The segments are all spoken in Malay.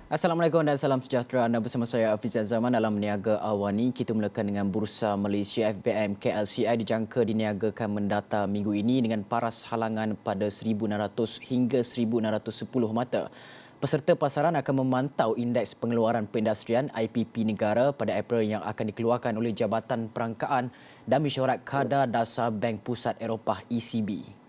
Assalamualaikum dan salam sejahtera. Anda bersama saya Hafiz Zaman dalam Niaga Awani. Kita mulakan dengan Bursa Malaysia FBM KLCI dijangka diniagakan mendata minggu ini dengan paras halangan pada 1,600 hingga 1,610 mata. Peserta pasaran akan memantau indeks pengeluaran perindustrian IPP negara pada April yang akan dikeluarkan oleh Jabatan Perangkaan dan Mesyuarat Kadar Dasar Bank Pusat Eropah ECB.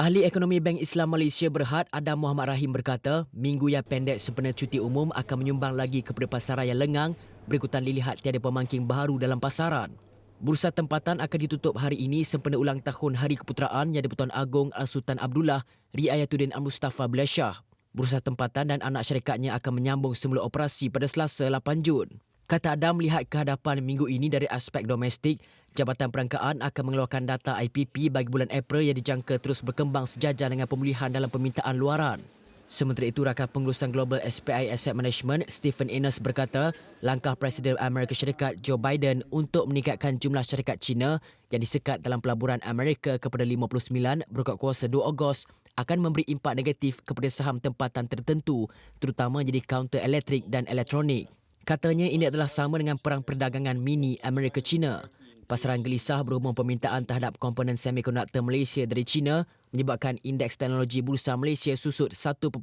Ahli Ekonomi Bank Islam Malaysia Berhad Adam Muhammad Rahim berkata, minggu yang pendek sempena cuti umum akan menyumbang lagi kepada pasaran yang lengang berikutan dilihat tiada pemangking baharu dalam pasaran. Bursa tempatan akan ditutup hari ini sempena ulang tahun Hari Keputeraan Yang di-Pertuan Agong Al-Sultan Abdullah Riayatuddin Al-Mustafa Bilsyah. Bursa tempatan dan anak syarikatnya akan menyambung semula operasi pada Selasa 8 Jun. Kata Adam melihat kehadapan minggu ini dari aspek domestik, Jabatan Perangkaan akan mengeluarkan data IPP bagi bulan April yang dijangka terus berkembang sejajar dengan pemulihan dalam permintaan luaran. Sementara itu, rakan pengurusan global SPI Asset Management Stephen Innes berkata, langkah Presiden Amerika Syarikat Joe Biden untuk meningkatkan jumlah syarikat Cina yang disekat dalam pelaburan Amerika kepada 59 berkuat kuasa 2 Ogos akan memberi impak negatif kepada saham tempatan tertentu, terutama jadi kaunter elektrik dan elektronik. Katanya ini adalah sama dengan perang perdagangan mini Amerika-China. Pasaran gelisah berhubung permintaan terhadap komponen semikonduktor Malaysia dari China menyebabkan indeks teknologi Bursa Malaysia susut 1.1%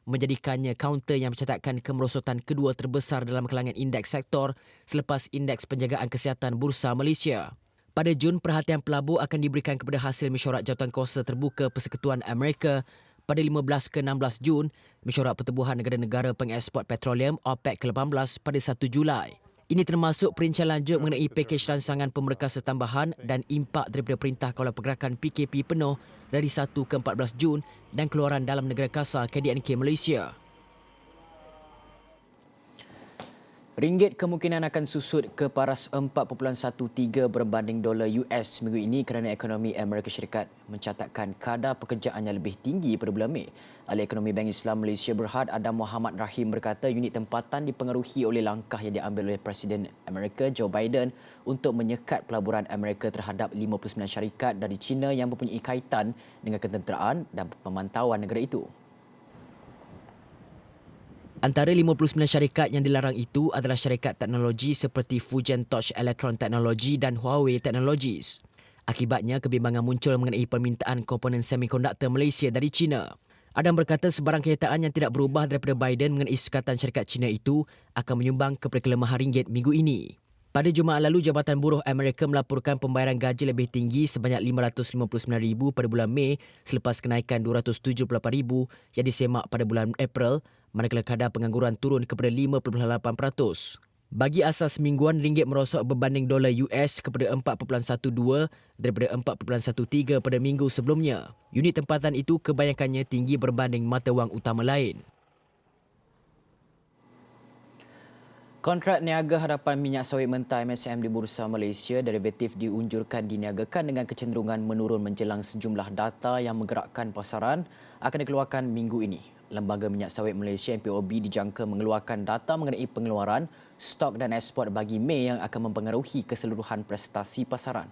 menjadikannya kaunter yang mencatatkan kemerosotan kedua terbesar dalam kalangan indeks sektor selepas indeks penjagaan kesihatan Bursa Malaysia. Pada Jun, perhatian pelabur akan diberikan kepada hasil mesyuarat jawatankuasa terbuka Persekutuan Amerika. Pada 15 ke 16 Jun, Mesyuarat Pertubuhan Negara-Negara Pengeksport Petroleum OPEC ke-18 pada 1 Julai. Ini termasuk perincian lanjut mengenai pakej rancangan pemberkasa tambahan dan impak daripada Perintah Kawal Pergerakan PKP penuh dari 1 ke 14 Jun dan keluaran dalam negara kasar KDNK Malaysia. Ringgit kemungkinan akan susut ke paras 4.13 berbanding dolar US minggu ini kerana ekonomi Amerika Syarikat mencatatkan kadar pekerjaan yang lebih tinggi pada bulan Mei. Ahli Ekonomi Bank Islam Malaysia Berhad Adam Muhammad Rahim berkata unit tempatan dipengaruhi oleh langkah yang diambil oleh Presiden Amerika Joe Biden untuk menyekat pelaburan Amerika terhadap 59 syarikat dari China yang mempunyai kaitan dengan ketenteraan dan pemantauan negara itu. Antara 59 syarikat yang dilarang itu adalah syarikat teknologi seperti Fujian Touch Electron Technology dan Huawei Technologies. Akibatnya, kebimbangan muncul mengenai permintaan komponen semikonduktor Malaysia dari China. Adam berkata sebarang kenyataan yang tidak berubah daripada Biden mengenai sekatan syarikat China itu akan menyumbang kepada kelemahan ringgit minggu ini. Pada Jumaat lalu, Jabatan Buruh Amerika melaporkan pembayaran gaji lebih tinggi sebanyak 559,000 pada bulan Mei selepas kenaikan 278,000 yang disemak pada bulan April, manakala kadar pengangguran turun kepada 5.8%. Bagi asas mingguan, ringgit merosot berbanding dolar US kepada 4.12 daripada 4.13 pada minggu sebelumnya. Unit tempatan itu kebanyakannya tinggi berbanding mata wang utama lain. Kontrak niaga hadapan minyak sawit mentah MSM di Bursa Malaysia derivatif diunjurkan diniagakan dengan kecenderungan menurun menjelang sejumlah data yang menggerakkan pasaran akan dikeluarkan minggu ini. Lembaga Minyak Sawit Malaysia MPOB dijangka mengeluarkan data mengenai pengeluaran, stok dan ekspor bagi Mei yang akan mempengaruhi keseluruhan prestasi pasaran.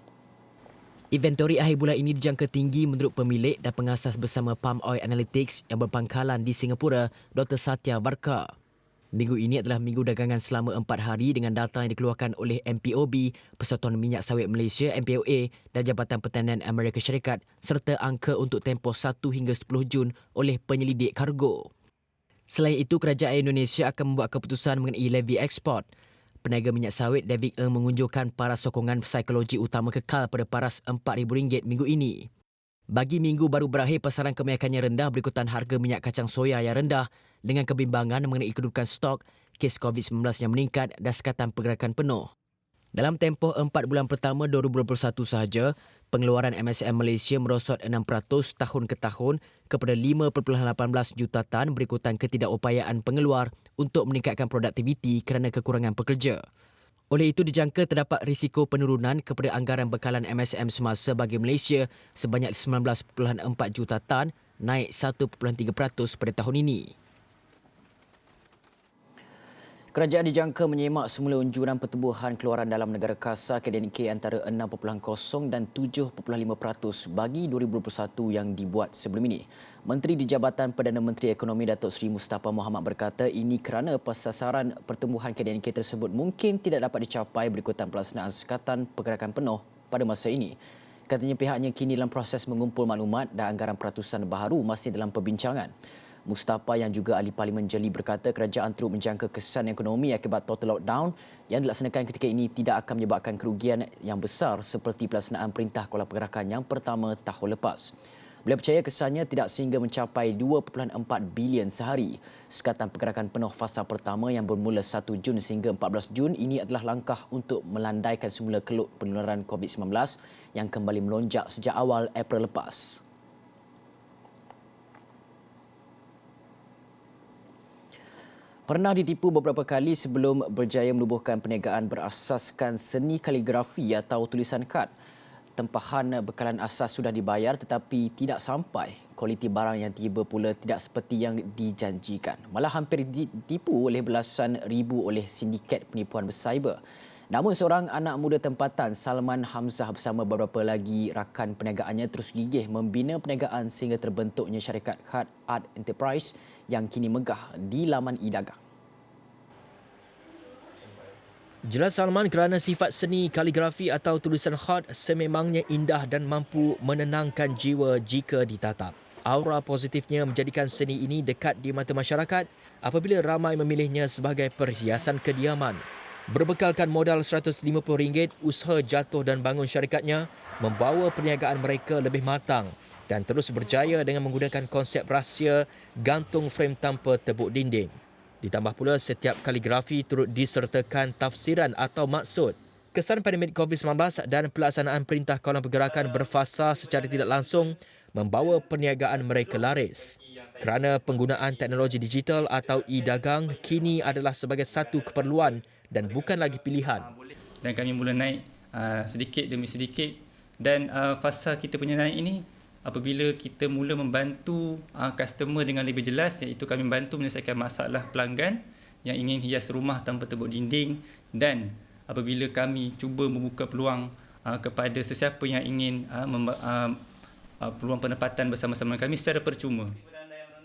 Inventori akhir bulan ini dijangka tinggi menurut pemilik dan pengasas bersama Palm Oil Analytics yang berpangkalan di Singapura, Dr. Satya Barka. Minggu ini adalah minggu dagangan selama 4 hari dengan data yang dikeluarkan oleh MPOB, Persatuan Minyak Sawit Malaysia MPOA dan Jabatan Pertanian Amerika Syarikat serta angka untuk tempoh 1 hingga 10 Jun oleh penyelidik kargo. Selain itu, Kerajaan Indonesia akan membuat keputusan mengenai levy ekspor. Peniaga minyak sawit David mengunjurkan paras sokongan psikologi utama kekal pada paras RM4,000 minggu ini. Bagi minggu baru berakhir, pasaran kebanyakannya rendah berikutan harga minyak kacang soya yang rendah dengan kebimbangan mengenai kedudukan stok, kes COVID-19 yang meningkat dan sekatan pergerakan penuh. Dalam tempoh 4 bulan pertama 2021 sahaja, pengeluaran MSM Malaysia merosot 6% tahun ke tahun kepada 5.18 juta tan berikutan ketidakupayaan pengeluar untuk meningkatkan produktiviti kerana kekurangan pekerja. Oleh itu, dijangka terdapat risiko penurunan kepada anggaran bekalan MSM semasa bagi Malaysia sebanyak 19.4 juta tan, naik 1.3% pada tahun ini. Kerajaan dijangka menyemak semula unjuran pertumbuhan keluaran dalam negara kasar KDNK antara 6.0 dan 7.5% bagi 2021 yang dibuat sebelum ini. Menteri di Jabatan Perdana Menteri Ekonomi Datuk Seri Mustafa Mohamed berkata ini kerana sasaran pertumbuhan KDNK tersebut mungkin tidak dapat dicapai berikutan pelaksanaan Sekatan Pergerakan Penuh pada masa ini. Katanya pihaknya kini dalam proses mengumpul maklumat dan anggaran peratusan baharu masih dalam perbincangan. Mustafa yang juga ahli Parlimen Jeli berkata kerajaan turut menjangka kesan ekonomi akibat total lockdown yang dilaksanakan ketika ini tidak akan menyebabkan kerugian yang besar seperti pelaksanaan Perintah Kawalan Pergerakan yang pertama tahun lepas. Beliau percaya kesannya tidak sehingga mencapai 2.4 bilion sehari. Sekatan Pergerakan Penuh fasa pertama yang bermula 1 Jun sehingga 14 Jun ini adalah langkah untuk melandaikan semula keluk penularan COVID-19 yang kembali melonjak sejak awal April lepas. Pernah ditipu beberapa kali sebelum berjaya menubuhkan perniagaan berasaskan seni kaligrafi atau tulisan kad. Tempahan bekalan asas sudah dibayar tetapi tidak sampai. Kualiti barang yang tiba pula tidak seperti yang dijanjikan. Malah hampir ditipu oleh belasan ribu oleh sindiket penipuan bercyber. Namun seorang anak muda tempatan, Salman Hamzah bersama beberapa lagi rakan perniagaannya terus gigih membina perniagaan sehingga terbentuknya syarikat Kad Art Enterprise yang kini megah di laman e-dagang. Jelas Salman kerana sifat seni kaligrafi atau tulisan khat sememangnya indah dan mampu menenangkan jiwa jika ditatap. Aura positifnya menjadikan seni ini dekat di mata masyarakat apabila ramai memilihnya sebagai perhiasan kediaman. Berbekalkan modal RM150, usaha jatuh dan bangun syarikatnya membawa perniagaan mereka lebih matang dan terus berjaya dengan menggunakan konsep rahsia gantung frame tanpa tepuk dinding. Ditambah pula setiap kaligrafi turut disertakan tafsiran atau maksud. Kesan pandemik COVID-19 dan pelaksanaan Perintah Kawalan Pergerakan berfasa secara tidak langsung membawa perniagaan mereka laris. Kerana penggunaan teknologi digital atau e-dagang kini adalah sebagai satu keperluan dan bukan lagi pilihan. Dan kami mula naik sedikit demi sedikit dan fasa kita punya naik ini apabila kita mula membantu customer dengan lebih jelas, iaitu kami membantu menyelesaikan masalah pelanggan yang ingin hias rumah tanpa tepuk dinding, dan apabila kami cuba membuka peluang kepada sesiapa yang ingin peluang pendapatan bersama-sama kami secara percuma.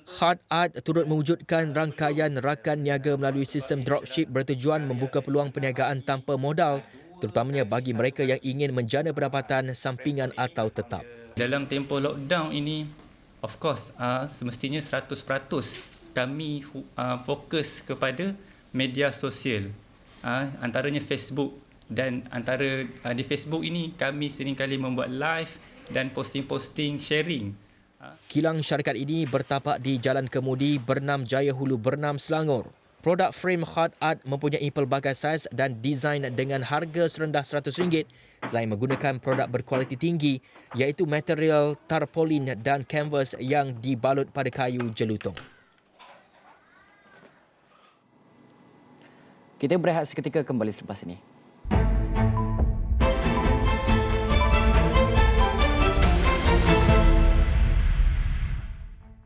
Hard Art turut mewujudkan rangkaian rakan niaga melalui sistem dropship bertujuan membuka peluang perniagaan tanpa modal, terutamanya bagi mereka yang ingin menjana pendapatan sampingan atau tetap. Dalam tempoh lockdown ini, of course, semestinya 100% kami fokus kepada media sosial, antaranya Facebook, dan antara di Facebook ini kami seringkali membuat live dan posting-posting sharing. Kilang syarikat ini bertapak di Jalan Kemudi, Bernam Jaya Hulu, Bernam, Selangor. Produk frame Hard Art mempunyai pelbagai saiz dan desain dengan harga serendah RM100 selain menggunakan produk berkualiti tinggi iaitu material tarpaulin dan kanvas yang dibalut pada kayu jelutong. Kita berehat seketika, kembali selepas ini.